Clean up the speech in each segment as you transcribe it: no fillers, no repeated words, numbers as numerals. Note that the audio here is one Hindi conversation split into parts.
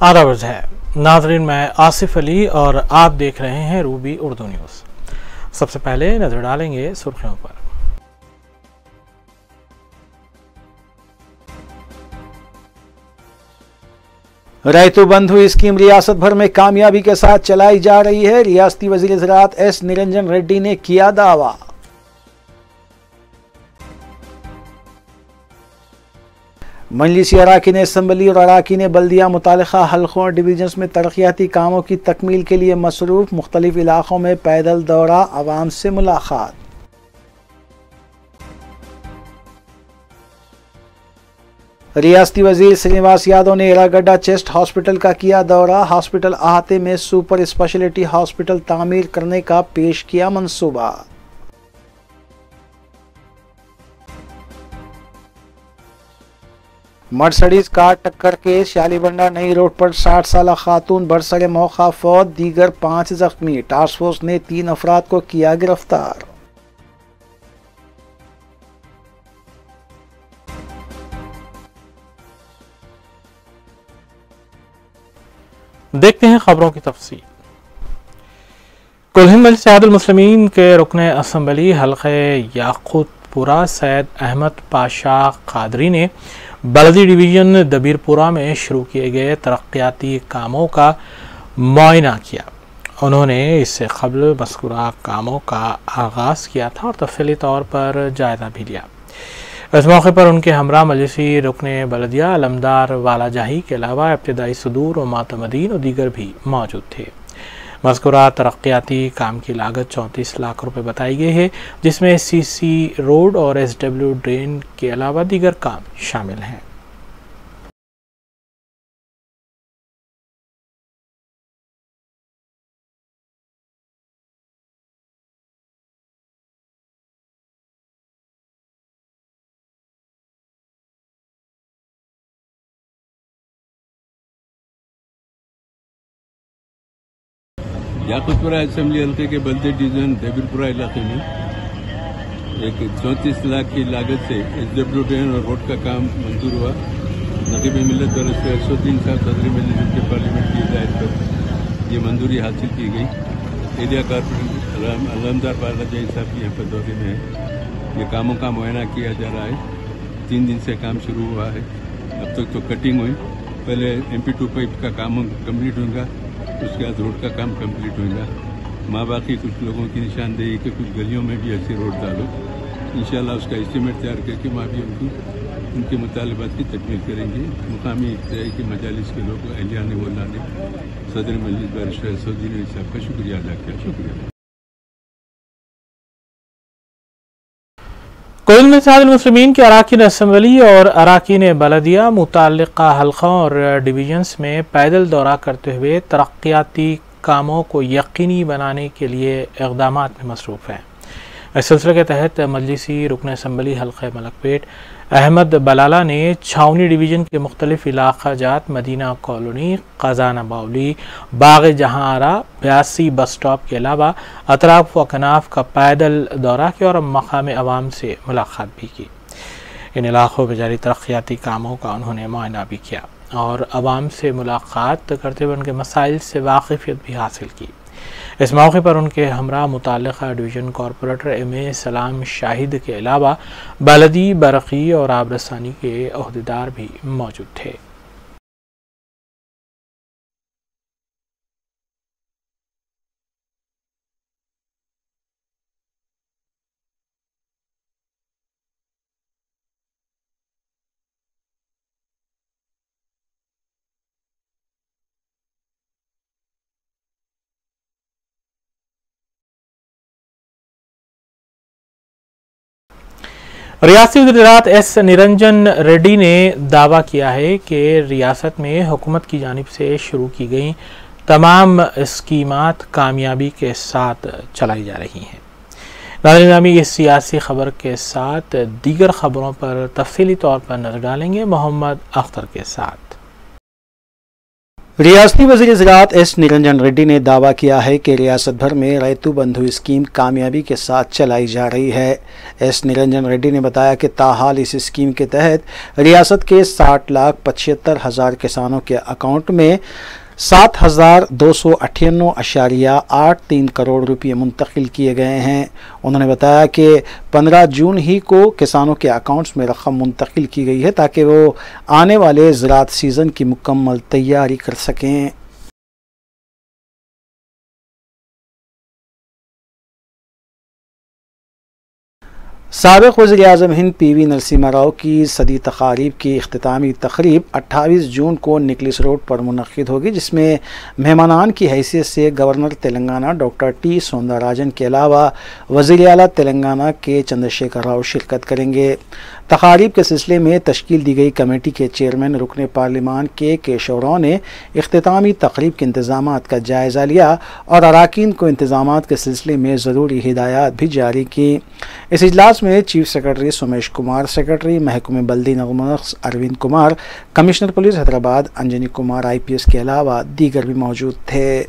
आदाब है नाजरीन, मैं आसिफ अली और आप देख रहे हैं रूबी उर्दू न्यूज़। सबसे पहले नजर डालेंगे सुर्खियों पर। रैयतु बंधु स्कीम रियासत भर में कामयाबी के साथ चलाई जा रही है। रियासती वजीर ज़राअत एस निरंजन रेड्डी ने किया दावा। मजलिसी अराकीन असम्बली और अराकीन बल्दिया मुतालिका हल्कों और डिवीजन्स में तरक्याती कामों की तकमील के लिए मसरूफ। मुख्तलिफ इलाकों में पैदल दौरा, आवाम से मुलाकात। रियासती वजीर श्रीनिवास यादव ने एरागड्डा चेस्ट हॉस्पिटल का किया दौरा। हॉस्पिटल अहाते में सुपर स्पेशलिटी हॉस्पिटल तामीर करने का पेश किया मंसूबा। मर्सिडीज कार टक्कर के शालीबंडा नई रोड पर 60 साल खातून बरसरे मौका फौत, दीगर 5 जख्मी। टास्क फोर्स ने 3 अफराद को किया गिरफ्तार। देखते हैं खबरों की तफसील। कुल हिंद मजलिस इत्तेहादुल मुस्लिमीन के रुकन असम्बली हल्के याकूतपुरा सैयद अहमद पाशा कादरी ने बलदी डिवीज़न दबीरपुरा में शुरू किए गए तरक्याती कामों का मुआयना किया। उन्होंने इससे कबल मज़कूरा कामों का आगाज़ किया था और तफसीली तौर पर जायज़ा भी लिया। इस मौके पर उनके हमरा मजलिसी रुकन बलदिया अलमदार वालाजाही के अलावा इब्तिदाई सदूर और मातमदीन और दीगर भी मौजूद थे। मज़कूरा तरक्याती काम की लागत 34 लाख रुपए बताई गई है, जिसमें सीसी रोड और SW ड्रेन के अलावा दीगर काम शामिल हैं। याकूतपुरा असेंबली हल्के के बल्दी डिवीजन दबीरपुरा इलाके में एक 34 लाख की लागत से SW ड्रेन और रोड का काम मंजूर हुआ। नकीब मिल्लत और 103 साल सदर मजलिस के पार्लियामेंट की हिदायत पर यह मंजूरी हासिल की गई। एरिया कारपोरेटर अलमदार वालाजाही साहब की यहाँ पर दौरे में है। ये कामों का मुआयना किया जा रहा है। 3 दिन से काम शुरू हुआ है। अब तक तो कटिंग हुई, पहले MP2 पाइप का काम कंप्लीट होगा, उसके बाद रोड का काम कंप्लीट होगा। माँ बाकी कुछ लोगों की निशानदेही के कुछ गलियों में भी ऐसी रोड डालो। इंशाल्लाह उसका एस्टीमेट तैयार करके वहाँ भी उनके मुतालबात की तकमील करेंगे। मुकामी इब्तिदाई के मजालिस के लोग अहलिया ने बोला ने सदर मजलिस बैरिस्टर असदुद्दीन साहब का शुक्रिया अदा किया। शुक्रिया। कुल हिंद इत्तेहादुल मुस्लिमीन के अराकीन असम्बली और अराकीन बलदिया मुताल्लिका हल्कों और डिवीजन्स में पैदल दौरा करते हुए तरक्याती कामों को यकीनी बनाने के लिए इक़दामात में मसरूफ़ हैं। इस सिलसिले के तहत मजलिसी रुकन असम्बली हल्के मलकपेट अहमद बलाला ने छावनी डिवीज़न के मुख्तलिफ इलाका जात मदीना कॉलोनी, खजाना बावली, बाग जहां आरा, 82 बस स्टॉप के अलावा अतराफ व कनाफ का पैदल दौरा किया और मकामी अवाम से मुलाकात भी की। इन इलाकों में जारी तरक्याती कामों का उन्होंने मुआयना भी किया और अवाम से मुलाकात करते हुए उनके मसाइल से वाकिफियत भी हासिल की। इस मौके पर उनके हमरा मुताल्लिका डिवीज़न कॉरपोरेटर MA सलाम शाहिद के अलावा बलदी, बरक़ी और आबरसानी के ओहदेदार भी मौजूद थे। रियासती वज़ीर ज़राअत एस निरंजन रेड्डी ने दावा किया है कि रियासत में हुकूमत की जानिब से शुरू की गई तमाम स्कीमात कामयाबी के साथ चलाई जा रही हैं। नाज़रीन, इस सियासी खबर के साथ दीगर खबरों पर तफसीली तौर पर नजर डालेंगे मोहम्मद अख्तर के साथ। रियासती वज़ीर ज़राअत एस निरंजन रेड्डी ने दावा किया है कि रियासत भर में रैतु बंधु स्कीम कामयाबी के साथ चलाई जा रही है। एस निरंजन रेड्डी ने बताया कि ताहाल इस स्कीम के तहत रियासत के 60,75,000 किसानों के अकाउंट में 7,298.83 करोड़ रुपये मुंतकिल किए गए हैं। उन्होंने बताया कि 15 जून ही को किसानों के अकाउंट्स में रकम मुंतकिल की गई है ताकि वो आने वाले ज़राअत सीज़न की मुकम्मल तैयारी कर सकें। साबिक़ वज़ीर-ए-आज़म हिंद पीवी नरसिम्हा राव की सदी तकारीब की इख्तितामी तकरीब 28 जून को निकलिस रोड पर मुनक़्क़िद होगी, जिसमें मेहमानान की हैसियत से governor Telangana doctor T Soundararajan के अलावा वज़ीर आला तेलंगाना के चंद्रशेखर राव शिरकत करेंगे। तकारीब के सिलसिले में तश्कील दी गई कमेटी के चेयरमैन रुकन पार्लिमान के केशव राव ने इख्तितामी तकरीब के इंतज़ामात का जायज़ा लिया और अराकीन को इंतज़ामात के सिलसिले में ज़रूरी हिदायत भी जारी की। इस इजलास में chief secretary Somesh Kumar, secretary महकमे बल्दी नगमनक्स Arvind Kumar, commissioner police Hyderabad Anjani Kumar IPS के अलावा दीगर भी मौजूद थे।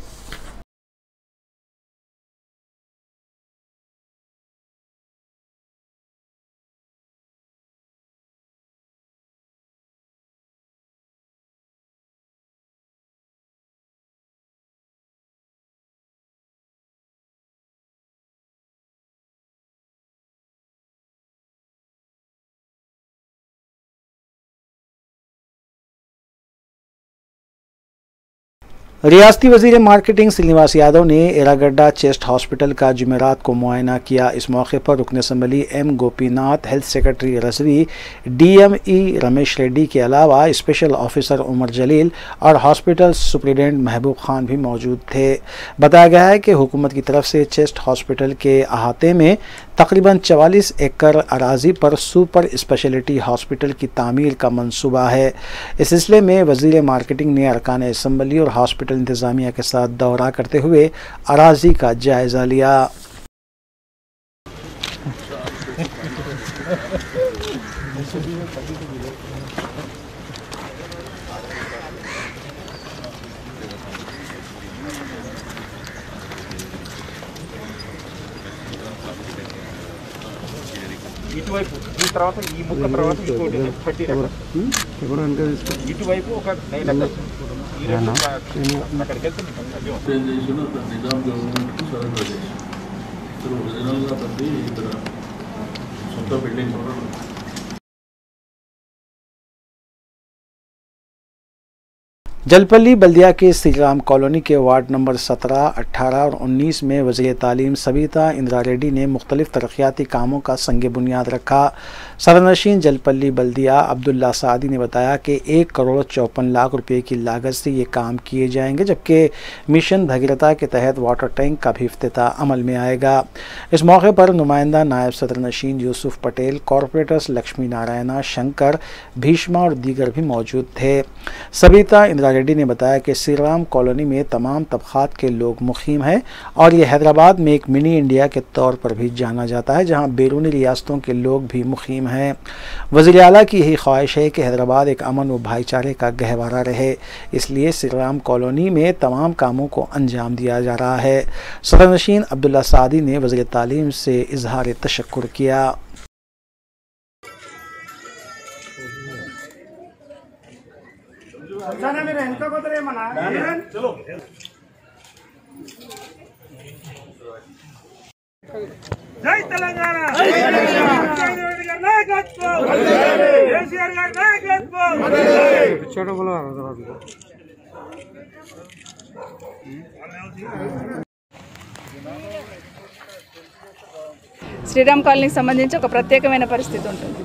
रियासती वज़ीर मार्केटिंग श्रीनिवास यादव ने एरागड्डा चेस्ट हॉस्पिटल का जुमेरात को मुआयना किया। इस मौके पर रुकन assembly M Gopinath, health secretary Rizvi, DME Ramesh Reddy के अलावा स्पेशल ऑफिसर उमर जलील और हॉस्पिटल सुप्रिटेंडेंट महबूब खान भी मौजूद थे। बताया गया है कि हुकूमत की तरफ से चेस्ट हॉस्पिटल के अहाते में तकरीबन 44 एकड़ अराजी पर सुपर स्पेशलिटी हॉस्पिटल की तामीर का मंसूबा है। इस सिलसिले में वज़ीर मार्केटिंग ने अरकान असम्बली और हॉस्पिटल इंतज़ामिया के साथ दौरा करते हुए अराजी का जायजा लिया। ఇటువైపు ఈ తర్వాత ఈ ముక్క తర్వాత ఇంకోటి 30 ఇటువైపు ఒక 9 అక్కడికి వెళ్తుంది। जलपल्ली बल्दिया के श्री राम कॉलोनी के वार्ड नंबर 17, 18 और 19 में वज़ीर तालीम सविता इंदिरा रेड्डी ने मुख्तलिफ तरक्याती कामों का संग बुनियाद रखा। सरनशीन जलपल्ली बल्दिया अब्दुल्ला सादी ने बताया कि 1,54,00,000 रुपये की लागत से ये काम किए जाएंगे, जबकि मिशन भगीरथा के तहत वाटर टैंक का भी इफ्तिताह अमल में आएगा। इस मौके पर नुमाइंदा नायब सदरनशीन यूसुफ पटेल, कॉरपोरेटर्स लक्ष्मी नारायणा, शंकर, भीष्मा और दीगर भी मौजूद थे। सविता इंदिरा रेड्डी ने बताया कि श्री राम कॉलोनी में तमाम तबक़ात के लोग मुक़ीम हैं और ये हैदराबाद में एक मिनी इंडिया के तौर पर भी जाना जाता है, जहां बैरूनी रियासतों के लोग भी मुक़ीम हैं। वज़ीर आला की यही ख्वाहिश है कि हैदराबाद एक अमन व भाईचारे का गहवारा रहे, इसलिए श्री राम कॉलोनी में तमाम कामों को अंजाम दिया जा रहा है। सदरनशीन अब्दुल्ला सादी ने वज़ीर तालीम से इजहार तशक्कुर किया। జై తెలంగాణ నాయకత్వం కేసీఆర్ గారి నాయకత్వం శ్రీరామ్ కాలనీకి సంబంధించి ఒక ప్రత్యేకమైన పరిస్థితి ఉంటుంది।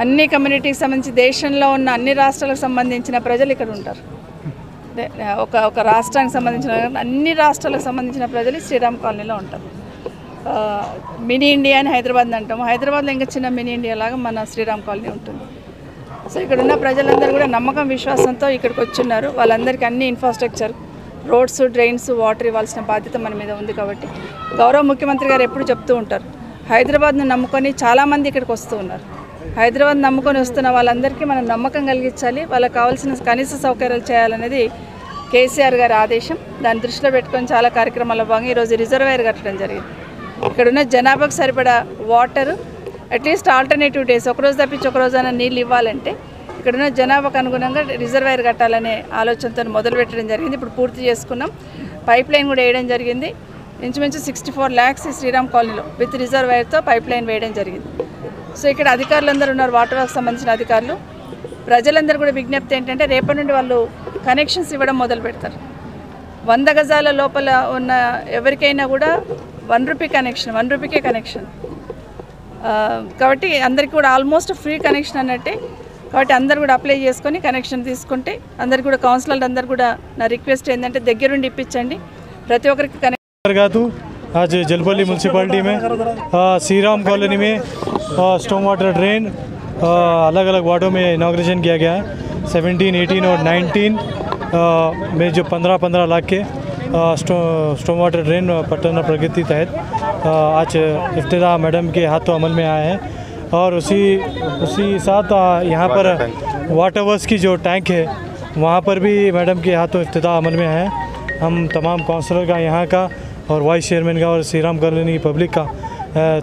అన్ని కమ్యూనిటీకి సంబంధించి దేశంలో ఉన్న అన్ని రాష్ట్రాలకు సంబంధించిన ప్రజలు ఇక్కడ ఉంటారు। ఒక రాష్ట్రానికి సంబంధించిన అన్ని రాష్ట్రాలకు సంబంధించిన ప్రజలు శ్రీరామ్ కాలనీలో ఉంటారు। మినీ ఇండియా అని హైదరాబాద్ అంటాము, హైదరాబాద్లో ఇంకా చిన్న మినీ ఇండియా లాగా మన శ్రీరామ్ కాలనీ ఉంటుంది। సో ఇక్కడ ఉన్న ప్రజలందరూ కూడా నమ్మకం విశ్వాసంతో ఇక్కడికి వచ్చున్నారు। వాళ్ళందరికీ అన్ని ఇన్ఫ్రాస్ట్రక్చర్, రోడ్స్, డ్రైన్స్, వాటర్ ఇవ్వాల్సిన బాధ్యత మన మీద ఉంది। కాబట్టి గౌరవ ముఖ్యమంత్రి గారు ఎప్పుడు చెప్తూ ఉంటారు, హైదరాబాద్ను నమ్ముకొని చాలామంది ఇక్కడికి వస్తూ ఉన్నారు। హైదరాబాద్ నమ్ముకొని వస్తున్న వాళ్ళందరికీ మనం నమ్మకం కలిగించాలి, వాళ్ళకి కావాల్సిన కనీస సౌకర్యాలు చేయాలనేది కేసీఆర్ గారి ఆదేశం. దాన్ని దృష్టిలో పెట్టుకొని చాలా కార్యక్రమాల్లో భాగంగా ఈరోజు రిజర్వాయర్ కట్టడం జరిగింది. ఇక్కడ ఉన్న జనాభాకు సరిపడా వాటర్ అట్లీస్ట్ ఆల్టర్నేటివ్ డేస్ ఒకరోజు తప్పించి ఒకరోజైనా నీళ్ళు ఇవ్వాలంటే ఇక్కడున్న జనాభాకు అనుగుణంగా రిజర్వాయర్ కట్టాలనే ఆలోచనతో మొదలు పెట్టడం జరిగింది. ఇప్పుడు పూర్తి చేసుకున్నాం. పైప్ లైన్ కూడా వేయడం జరిగింది. ఇంచుమించు 64 lakhs శ్రీరామ్ కాలనీలో విత్ రిజర్వాయర్తో పైప్ లైన్ వేయడం జరిగింది. సో ఇక్కడ అధికారులందరూ ఉన్నారు, వాటర్ వర్క్ సంబంధించిన అధికారులు. ప్రజలందరూ కూడా విజ్ఞప్తి ఏంటంటే రేపటి నుండి వాళ్ళు కనెక్షన్స్ ఇవ్వడం మొదలు పెడతారు. 100 గజాల లోపల ఉన్న ఎవరికైనా కూడా 1 రూపీ కనెక్షన్, 1 రూపీకే కనెక్షన్. కాబట్టి అందరికీ కూడా ఆల్మోస్ట్ ఫ్రీ కనెక్షన్ అన్నట్టే. కాబట్టి అందరు కూడా అప్లై చేసుకొని కనెక్షన్ తీసుకుంటే అందరికి కూడా కౌన్సిలర్లు అందరు కూడా నా రిక్వెస్ట్ ఏంటంటే దగ్గరుండి ఇప్పించండి ప్రతి ఒక్కరికి కనెక్షన్. आज जलपल्ली म्यूनसिपालिटी में श्रीराम कॉलोनी में स्टॉर्म वाटर ड्रेन अलग अलग वार्डों में इनाग्रेशन किया गया है. 17, 18 और 19 में जो 15-15 लाख के स्टॉर्म वाटर ड्रेन पटना प्रगति तहत आज इफ्तिताह मैडम के हाथों अमल में आया है. और उसी साथ यहाँ पर वाटर वर्क्स की जो टैंक है वहाँ पर भी मैडम के हाथों इफ्तिताह अमल में है. हम तमाम काउंसलर का, यहाँ का और वाइस चेयरमैन का और श्रीराम कॉलोनी पब्लिक का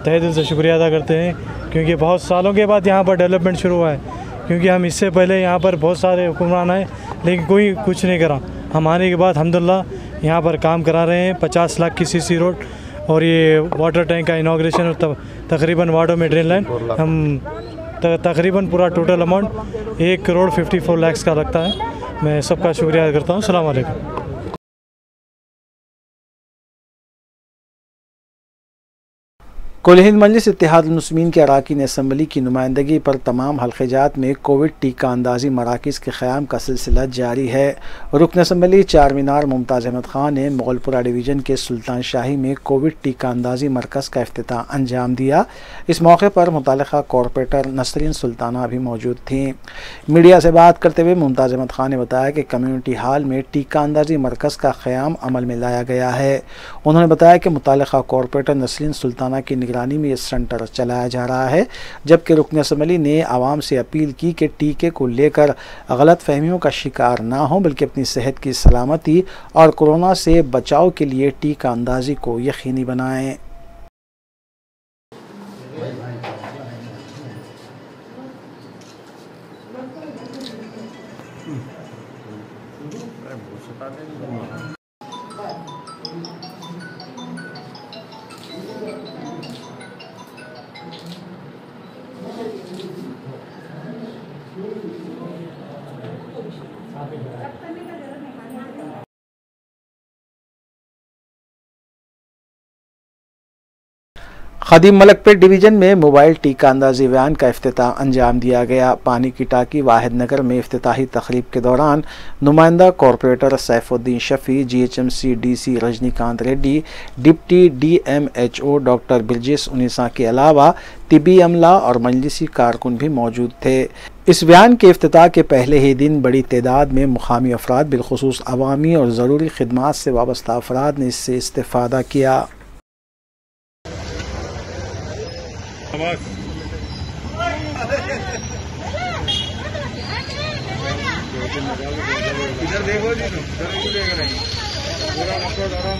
तहे दिल से शुक्रिया अदा करते हैं, क्योंकि बहुत सालों के बाद यहाँ पर डेवलपमेंट शुरू हुआ है. क्योंकि हम इससे पहले यहाँ पर बहुत सारे हुक्मरान आए लेकिन कोई कुछ नहीं करा. हम आने के बाद अल्हम्दुलिल्लाह यहाँ पर काम करा रहे हैं. 50 लाख की सीसी रोड और ये वाटर टैंक का इनाग्रेशन और तकरीबन वार्डों में ड्रेन लाइन हम तकरीबन पूरा टोटल अमाउंट 1,54 लाख का लगता है. मैं सबका शुक्रिया अदा करता हूँ. अस्सलाम वालेकुम. कुल हिंद मजलिस इत्तेहादुल मुस्लिमीन के अराकीन असम्बली की नुमाइंदगी पर तमाम हल्क़ेजात में कोविड टीका अंदाज़ी मराकिज़ के क़याम का सिलसिला जारी है. रुकन असम्बली चार मीनार मुमताज़ अहमद ख़ान ने मुग़लपुरा डिवीज़न के सुल्तान शाही में कोविड टीका अंदाज़ी मरकज़ का इफ्तिताह अंजाम दिया. इस मौके पर मुतल्लिक़ा कॉरपोरेटर नसरीन सुल्ताना भी मौजूद थीं. मीडिया से बात करते हुए मुमताज़ अहमद ख़ान ने बताया कि कम्यूनिटी हॉल में टीका अंदाज़ी मरकज़ का क़याम अमल में लाया गया है. उन्होंने बताया कि मुतल्लिक़ा कॉरपोरेटर नसरीन सुल्ताना की निगरानी में यह सेंटर चलाया जा रहा है, जबकि रुकन असम्बली ने आवाम से अपील की कि टीके को लेकर गलत फहमियों का शिकार ना हो, बल्कि अपनी सेहत की सलामती और कोरोना से बचाव के लिए टीका अंदाजी को यकीनी बनाएं. खदीम मलकपेट डिवीज़न में मोबाइल टीका अंदाजी वैन का इफ्तिताह अंजाम दिया गया. पानी की टाकी वाहिद नगर में इफ्तिताही तकरीब के दौरान नुमाइंदा corporator Saifuddin Shafi, GHMC DC Rajinikanth Reddy, deputy DMHO doctor Brijesh Unnisa के अलावा तिबी अमला और मजलिसी कारकुन भी मौजूद थे. इस वैन के इफ्तिताह के पहले ही दिन बड़ी तादाद में मुकामी अफराद, बिलखुसूस अवामी और ज़रूरी खिदमात से वाबस्ता अफराद ने इससे इस्तेफादा किया. इधर देखो जी, देख रहे हैं पूरा अपलोड आराम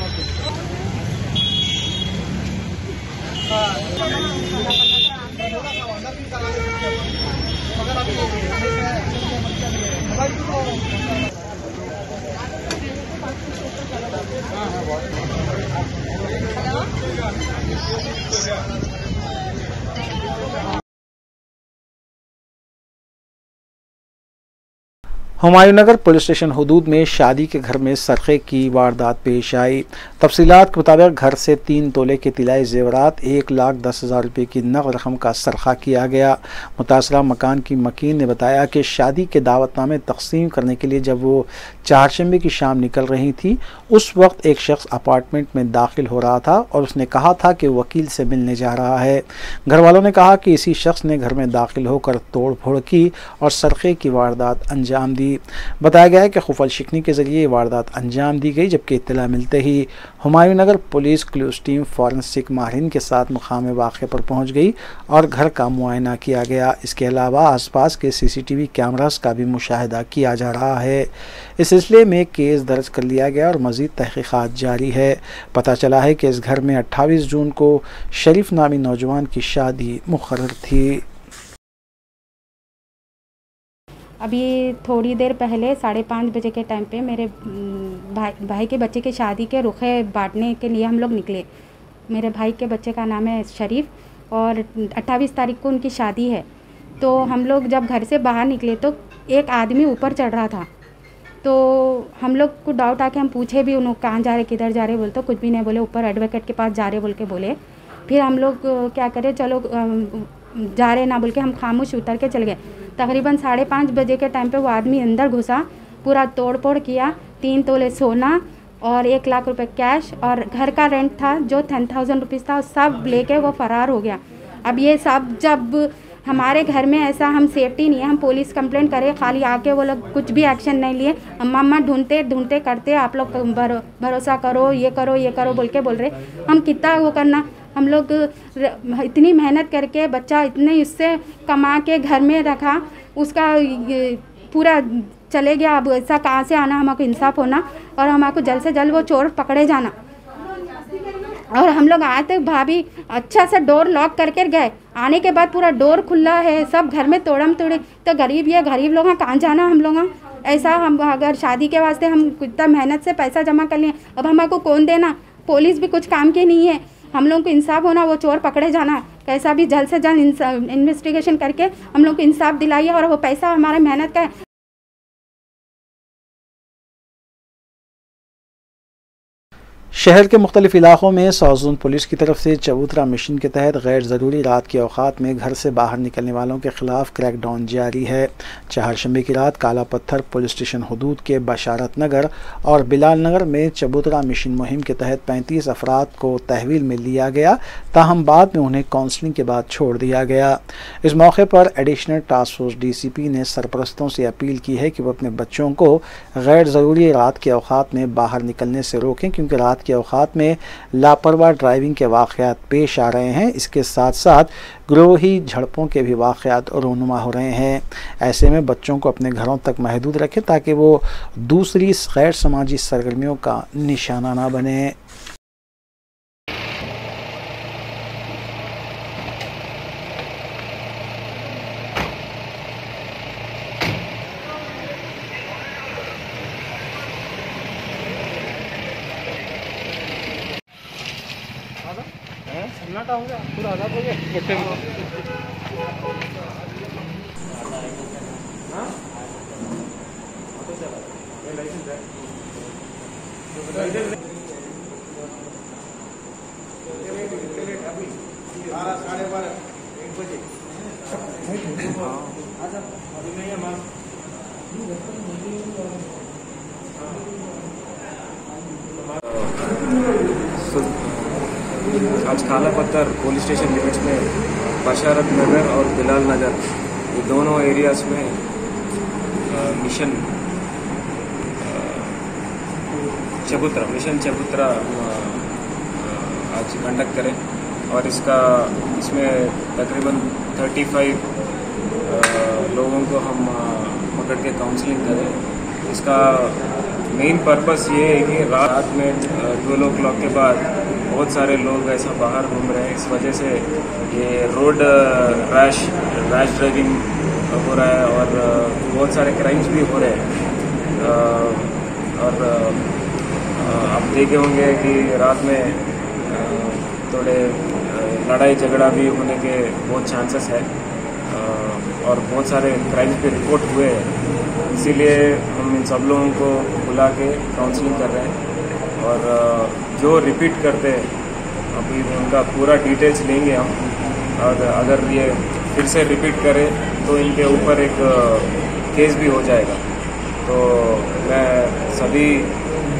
हुमायूंनगर पुलिस स्टेशन हुदूद में शादी के घर में सरक़े की वारदात पेश आई. तफसीलात के मुताबिक घर से 3 तोले के तिलाई जेवरात 1,10,000 रुपये की नक़द रकम का सरखा किया गया. मुतासरा मकान की मकीन ने बताया कि शादी के दावतनामे तकसीम करने के लिए जब वो चारशंबे की शाम निकल रही थी, उस वक्त एक शख्स अपार्टमेंट में दाखिल हो रहा था और उसने कहा था कि वकील से मिलने जा रहा है. घर वालों ने कहा कि इसी शख्स ने घर में दाखिल होकर तोड़ फोड़ की और सरक़े की वारदात अंजाम दी. बताया गया है कि खुफल शिकनी के जरिए वारदात अंजाम दी गई, जबकि इत्तला मिलते ही हुमायूं नगर पुलिस क्लूज टीम फॉरेंसिक माहिरीन के साथ मुकाम वाक़े पर पहुंच गई और घर का मुआयना किया गया। इसके अलावा आसपास के CCTV कैमरास का भी मुशाहिदा किया जा रहा है। इस सिलसिले में केस दर्ज कर लिया गया और मज़ीद तहक़ीक़ात जारी है। पता चला है कि इस घर में 28 जून को शरीफ नामी नौजवान की शादी मुक़र्रर थी। अभी थोड़ी देर पहले 5:30 बजे के टाइम पे मेरे भाई के बच्चे की शादी के रुखे बांटने के लिए हम लोग निकले। मेरे भाई के बच्चे का नाम है शरीफ और 28 तारीख को उनकी शादी है। तो हम लोग जब घर से बाहर निकले तो एक आदमी ऊपर चढ़ रहा था। तो हम लोग को डाउट आके हम पूछे भी उन्होंने कहाँ जा रहे, किधर जा रहे, बोले तो कुछ भी नहीं बोले, ऊपर एडवोकेट के पास जा रहे बोल के बोले। फिर हम लोग क्या करें, चलो जा रहे ना बोल के हम खामोश उतर के चले गए। तकरीबन 5:30 बजे के टाइम पे वो आदमी अंदर घुसा, पूरा तोड़ फोड़ किया, 3 तोले सोना और 1 लाख रुपए कैश और घर का रेंट था जो 10,000 रुपीज़ था, सब लेके वो फ़रार हो गया। अब ये सब जब हमारे घर में ऐसा हम सेफ्टी नहीं है, हम पुलिस कंप्लेंट करें, खाली आके वो लोग कुछ भी एक्शन नहीं लिए। अम्मा ढूंढते करते आप लोग भरोसा करो, ये करो बोल रहे। हम कितना वो करना, हम लोग इतनी मेहनत करके बच्चा इतने इससे कमा के घर में रखा, उसका पूरा चले गया। अब ऐसा कहाँ से आना, हमको इंसाफ होना और हमको जल्द से जल्द वो चोर पकड़े जाना। और हम लोग आए थे, भाभी अच्छा सा डोर लॉक करके गए। आने के बाद पूरा डोर खुला है, सब घर में तोड़म तोड़े। तो गरीब लोग कहाँ जाना हम लोग, ऐसा हम अगर शादी के वास्ते हम इतना मेहनत से पैसा जमा कर लिए, अब हमको कौन देना, पुलिस भी कुछ काम की नहीं है। हम लोग को इंसाफ होना, वो चोर पकड़े जाना, कैसा भी जल्द से जल्द इन्वेस्टिगेशन करके हम लोग को इंसाफ दिलाइए और वो पैसा हमारा मेहनत का है। शहर के मुख्तलिफ इलाकों में साउथ पुलिस की तरफ से चबूतरा मिशन के तहत गैर ज़रूरी रात के औकात में घर से बाहर निकलने वालों के खिलाफ क्रैकडाउन जारी है। चारशंबे की रात काला पत्थर पुलिस स्टेशन हदूद के बशारत नगर और बिलाल नगर में चबूतरा मिशन मुहिम के तहत 35 अफराद को तहवील में लिया गया, ताहम बाद में उन्हें काउंसलिंग के बाद छोड़ दिया गया। इस मौके पर एडिशनल टास्क फोर्स DCP ने सरपरस्तों से अपील की है कि वो अपने बच्चों को गैर ज़रूरी रात के औकात में बाहर निकलने से रोकें, क्योंकि रात के औकात में लापरवाह ड्राइविंग के वाक़यात पेश आ रहे हैं। इसके साथ साथ गिरोही झड़पों के भी वाक़यात रूनुमा हो रहे हैं। ऐसे में बच्चों को अपने घरों तक महदूद रखें ताकि वो दूसरी गैर समाजी सरगर्मियों का निशाना ना बने। आज काला पत्थर पुलिस स्टेशन लिमिट्स में बशारत नगर और बिलाल नगर, ये दोनों एरियाज में मिशन चबूतरा आज कंडक्ट करें और इसमें तकरीबन 35 लोगों को हम पकड़ के काउंसलिंग करें। इसका मेन पर्पस ये है कि रात में 12 o'clock के बाद बहुत सारे लोग ऐसा बाहर घूम रहे हैं, इस वजह से ये रोड रैश ड्राइविंग हो रहा है और बहुत सारे क्राइम्स भी हो रहे हैं। और आप देखे होंगे कि रात में थोड़े लड़ाई झगड़ा भी होने के बहुत चांसेस है और बहुत सारे क्राइम्स पे रिपोर्ट हुए हैं। इसीलिए हम इन सब लोगों को बुला के काउंसलिंग कर रहे हैं और जो रिपीट करते हैं अभी उनका पूरा डिटेल्स लेंगे हम, और अगर ये फिर से रिपीट करें तो इनके ऊपर एक केस भी हो जाएगा। तो मैं सभी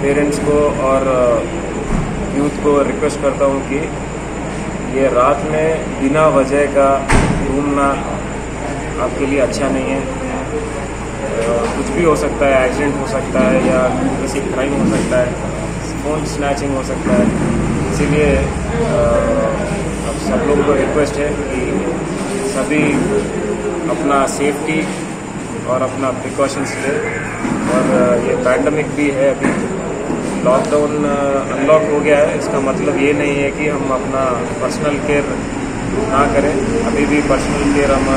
पेरेंट्स को और यूथ को रिक्वेस्ट करता हूँ कि ये रात में बिना वजह का घूमना आपके लिए अच्छा नहीं है। कुछ भी भी हो सकता है, एक्सीडेंट हो सकता है या किसी क्राइम हो सकता है, फ़ोन स्नैचिंग हो सकता है। इसीलिए अब सब लोगों को रिक्वेस्ट है कि सभी अपना सेफ्टी और अपना प्रिकॉशंस लें। और ये पैंडमिक भी है, अभी लॉकडाउन अनलॉक हो गया है, इसका मतलब ये नहीं है कि हम अपना पर्सनल केयर ना करें। अभी भी पर्सनल केयर हम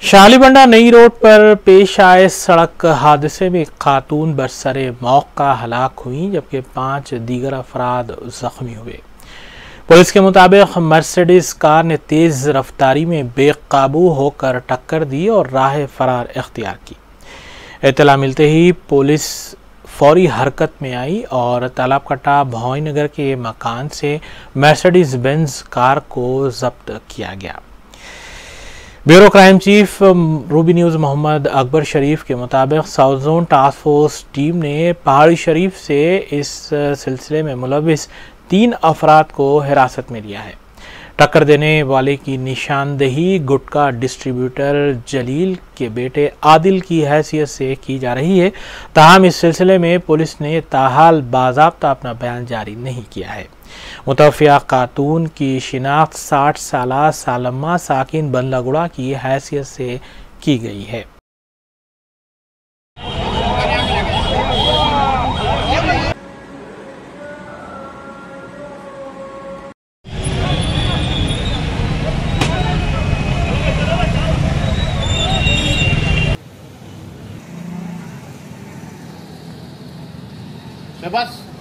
शालीबंडा नई रोड पर पेश आए सड़क हादसे में एक खातून बरसरे मौका हलाक हुई जबकि 5 दीगर अफराद जख्मी हुए। पुलिस के मुताबिक मर्सिडीज कार ने तेज रफ्तारी में बेकाबू होकर टक्कर दी और राह फरार इख्तियार की। इत्तला मिलते ही पुलिस फौरी हरकत में आई और तालाब कट्टा भौईनगर के मकान से मर्सिडीज बेंज कार को जब्त किया गया। Bureau crime chief Ruby news Mohammed Akbar Sharif के मुताबिक south zone task force team ने पहाड़ी शरीफ से इस सिलसिले में मुलविस 3 अफराद को हिरासत में लिया है। टक्कर देने वाले की निशानदेही गुटका डिस्ट्रीब्यूटर जलील के बेटे आदिल की हैसियत से की जा रही है। ताहम इस सिलसिले में पुलिस ने ताहाल बाज़ाब्ता अपना बयान जारी नहीं किया है। मुतवफ़िया खातून की शिनाख्त 60 साला सालम्मा साकिन बंदलागुड़ा की हैसियत से की गई है।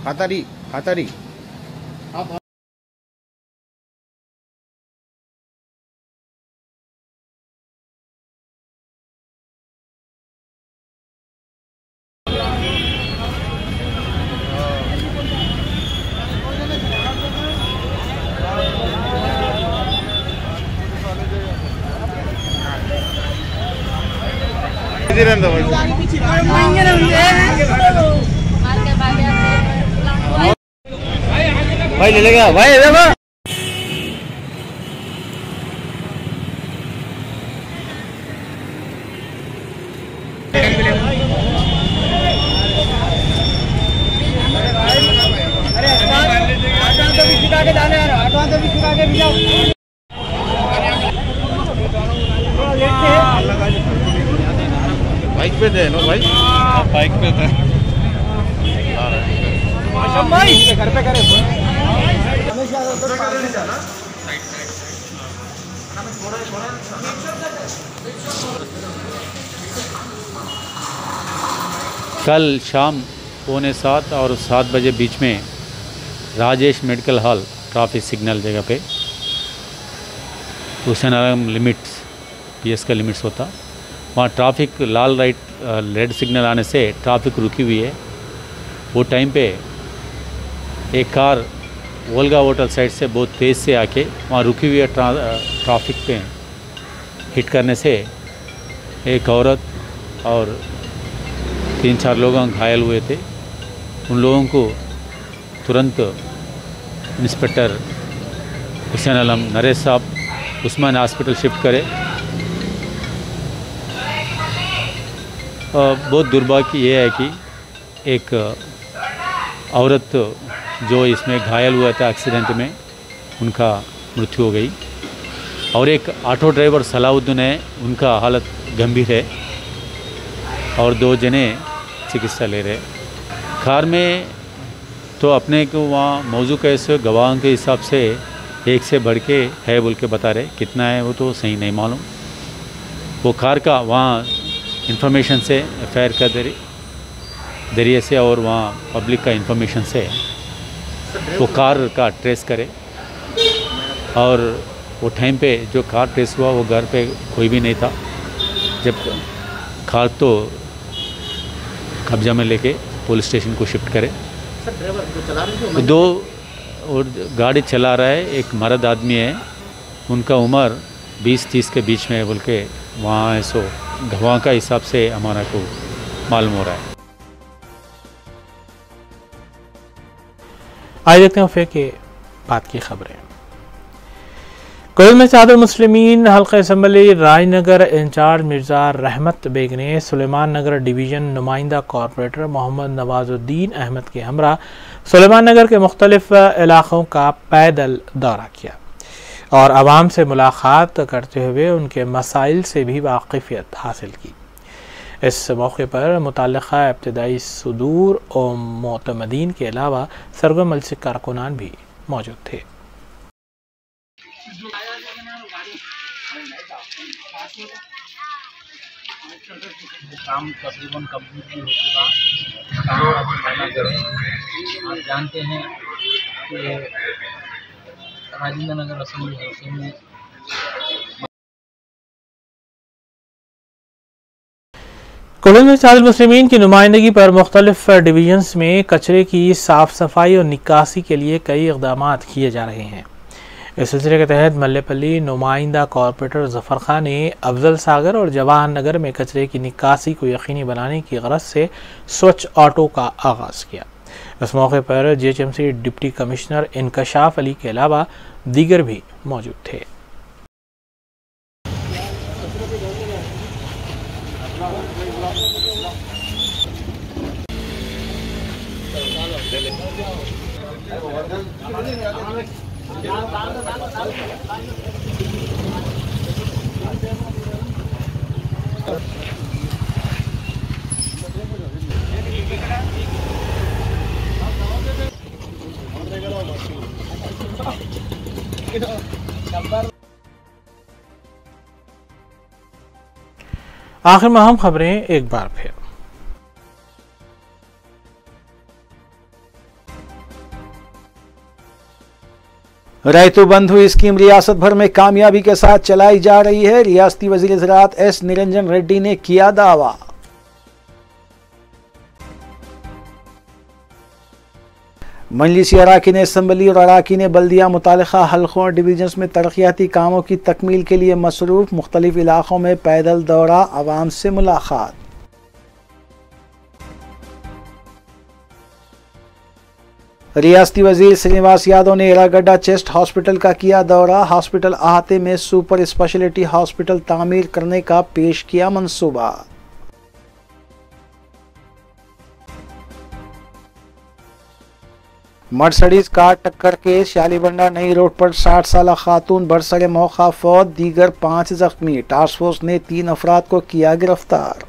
खातारी भाई ले लेगा भाई बाइक पे थे नो भाई, बाइक पे थे घर पे करे कल शाम 6:45 और 7 बजे बीच में Rajesh medical hall traffic signal जगह पे हुसैन आलम लिमिट्स पीएस का लिमिट्स होता, वहाँ ट्रैफिक लाल रेड सिग्नल आने से ट्रैफिक रुकी हुई है। वो टाइम पे एक कार वोल्गा होटल साइड से बहुत तेज़ से आके वहाँ रुकी हुई है ट्रैफिक पे हिट करने से एक औरत और 3-4 लोग घायल हुए थे। उन लोगों को तुरंत इंस्पेक्टर हुसैन आलम नरेश साहब उस्मान हॉस्पिटल शिफ्ट करे। बहुत दुर्भाग्य ये है कि एक औरत जो इसमें घायल हुआ था एक्सीडेंट में, उनका मृत्यु हो गई और एक ऑटो ड्राइवर सलाउद्दीन है, उनका हालत गंभीर है और 2 जने चिकित्सा ले रहे। कार में तो अपने को वहाँ मौजूद कैसे गवाहों के हिसाब से 1 से बढ़ के है बोल के बता रहे, कितना है वो तो सही नहीं मालूम। वो कार का वहाँ इंफॉर्मेशन से एफआईआर का जरिए से और वहाँ पब्लिक का इंफॉर्मेशन से वो कार का ट्रेस करे और वो टाइम पे जो कार ट्रेस हुआ वो घर पे कोई भी नहीं था। जब कार तो कब्जा में लेके पुलिस स्टेशन को शिफ्ट करे। तो 2 और गाड़ी चला रहा है, एक मर्द आदमी है, उनका उम्र 20-30 के बीच में है बोल के वहाँ है। सो गवाह का हिसाब से हमारा को मालूम हो रहा है। आइए देखते हैं फिर के बाद की खबरें। कुल में चादर मुस्लिमीन हल्का असम्बली राजनगर इंचार्ज मिर्ज़ा रहमत बेग ने सुलेमान नगर डिवीज़न नुमाइंदा कॉरपोरेटर मोहम्मद नवाजुद्दीन अहमद के हमरा सुलेमान नगर के मुख्तलिफ इलाक़ों का पैदल दौरा किया और आवाम से मुलाकात करते हुए उनके मसाइल से भी वाकिफ़ियत हासिल की। इस मौके पर मुतल्लिक़ा इब्तिदाई सुदूर और मोतमदीन के अलावा सरगर्म मजलिस कारकुनान भी मौजूद थे। काम तकरीबन कंप्लीट हो चुका। आप जानते हैं कि राजेंद्र नगर असेंबली हाउस में कुल में चादर मुस्लिमीन की नुमाइंदगी पर मुख्तलिफ डिवीजन्स में कचरे की साफ़ सफाई और निकासी के लिए कई इक़दाम किए जा रहे हैं। इस सिलसिले के तहत मल्लेपल्ली नुमाइंदा कॉरपोरेटर ज़फ़र खान ने अफजल सागर और जवाहर नगर में कचरे की निकासी को यकीनी बनाने की गरज से स्वच्छ ऑटो का आगाज़ किया। इस मौके पर GHMC डिप्टी कमिश्नर इनकशाफ अली के अलावा दीगर भी मौजूद थे। आखिर में अहम खबरें एक बार फिर। रैतु बंधु स्कीम रियासत भर में कामयाबी के साथ चलाई जा रही है। रियासती वजीर ज़राअत S निरंजन रेड्डी ने किया दावा। मजलिसी अराकीन असम्बली और अराकीन बल्दिया मुतालिका हल्कों और डिवीजन्स में तरक्याती कामों की तकमील के लिए मसरूफ। मुख्तलिफ इलाकों में पैदल दौरा, आवाम से मुलाकात। रियासती वजीर श्रीनिवास यादव ने एरागड्डा चेस्ट हॉस्पिटल का किया दौरा। हॉस्पिटल अहाते में सुपर स्पेशलिटी हॉस्पिटल तामीर करने का पेश किया मंसूबा। मर्सिडीज कार टक्कर के शालीबंडा नई रोड पर 60 साल खातून बरसरे मौका फौत, दीगर 5 जख्मी। टास्क फोर्स ने 3 अफराद को किया गिरफ्तार।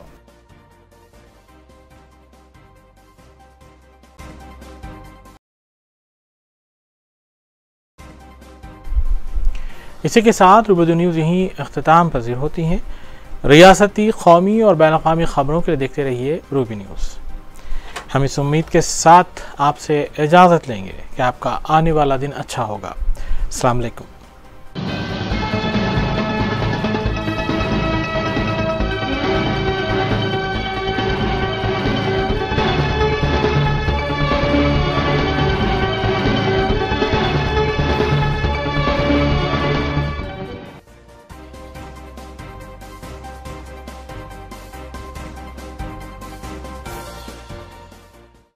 इसी के साथ रूबेदू न्यूज़ यहीं अख्तिताम पजीर होती हैं। रियासती, कौमी और बैन अक़वामी ख़बरों के लिए देखते रहिए रूबी न्यूज़। हम इस उम्मीद के साथ आपसे इजाज़त लेंगे कि आपका आने वाला दिन अच्छा होगा। अस्सलाम वालेकुम।